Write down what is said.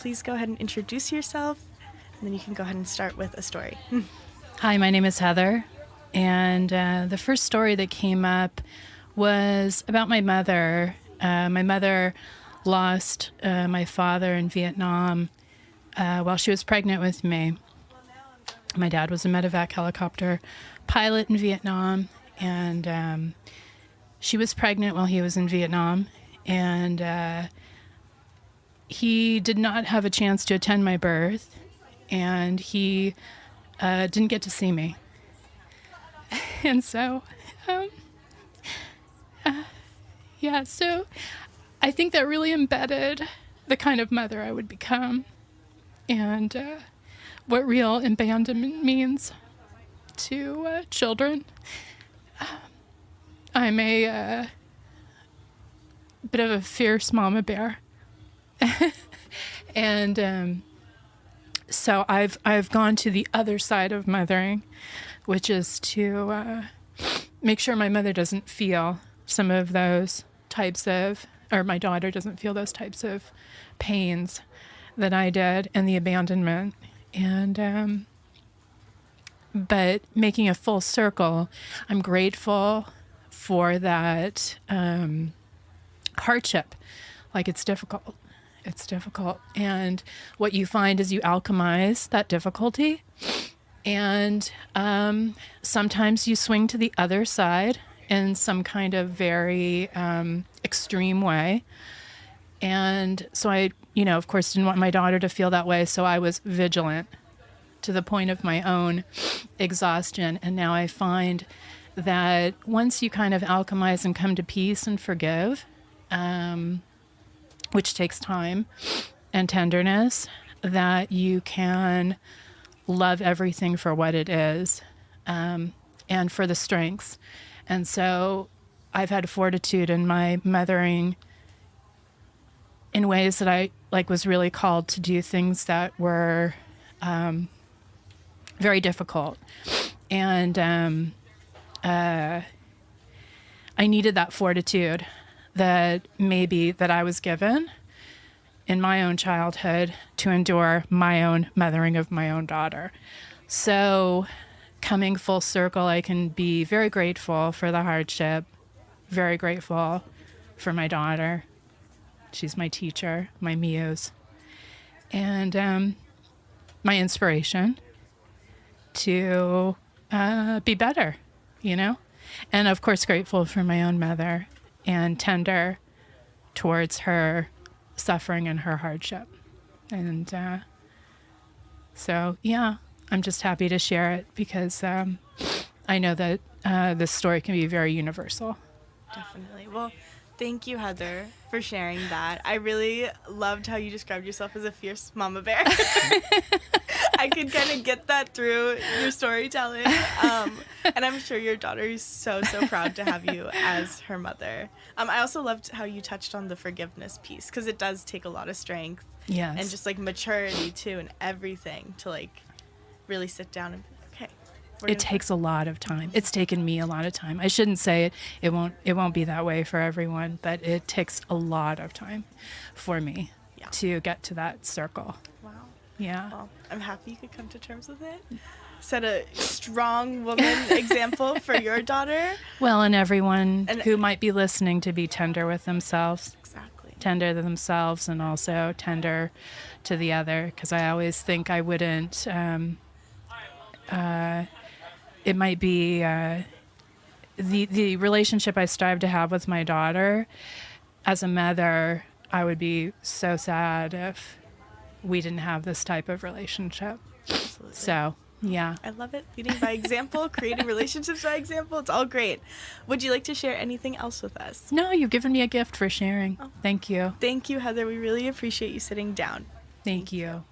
please go ahead and introduce yourself, and then you can go ahead and start with a story. Hi, my name is Heather, and the first story that came up was about my mother. My mother lost my father in Vietnam while she was pregnant with me. My dad was a medevac helicopter pilot in Vietnam, and she was pregnant while he was in Vietnam, and he did not have a chance to attend my birth, and he didn't get to see me. And so, so I think that really embedded the kind of mother I would become, and what real abandonment means to children. I'm a bit of a fierce mama bear. And so I've gone to the other side of mothering, which is to make sure my mother doesn't feel some of those types of, or my daughter doesn't feel those types of pains that I did, and the abandonment. And but making a full circle, I'm grateful for that hardship. Like, it's difficult. It's difficult. And what you find is you alchemize that difficulty. And sometimes you swing to the other side in some kind of very extreme way. And so I, of course, didn't want my daughter to feel that way. So I was vigilant to the point of my own exhaustion. And now I find that once you kind of alchemize and come to peace and forgive, which takes time and tenderness, that you can love everything for what it is, and for the strengths. And so I've had fortitude in my mothering in ways that I was really called to do things that were very difficult. And I needed that fortitude that I was given in my own childhood to endure my own mothering of my own daughter. So coming full circle, I can be very grateful for the hardship, very grateful for my daughter. She's my teacher, my muse, and my inspiration to be better, And of course, grateful for my own mother and tender towards her suffering and her hardship. And so, I'm just happy to share it because I know that this story can be very universal. Definitely. Well, thank you, Heather, for sharing that. I really loved how you described yourself as a fierce mama bear. I could kind of get that through your storytelling. And I'm sure your daughter is so proud to have you as her mother. I also loved how you touched on the forgiveness piece, because it does take a lot of strength. Yes. And just maturity too, and everything to really sit down and be okay. It takes a lot of time. It's taken me a lot of time. I shouldn't say it. It won't be that way for everyone, but it takes a lot of time for me to get to that circle. Wow. Yeah. Well, I'm happy you could come to terms with it. Set a strong woman example for your daughter. Well, and everyone who might be listening, to be tender with themselves. Exactly. Tender to themselves and also tender to the other, because I always think I wouldn't... it might be the relationship I strive to have with my daughter. As a mother, I would be so sad if we didn't have this type of relationship. Absolutely. So, yeah. I love it. Leading by example, creating relationships by example. It's all great. Would you like to share anything else with us? No, you've given me a gift for sharing. Oh. Thank you. Thank you, Heather. We really appreciate you sitting down. Thank you.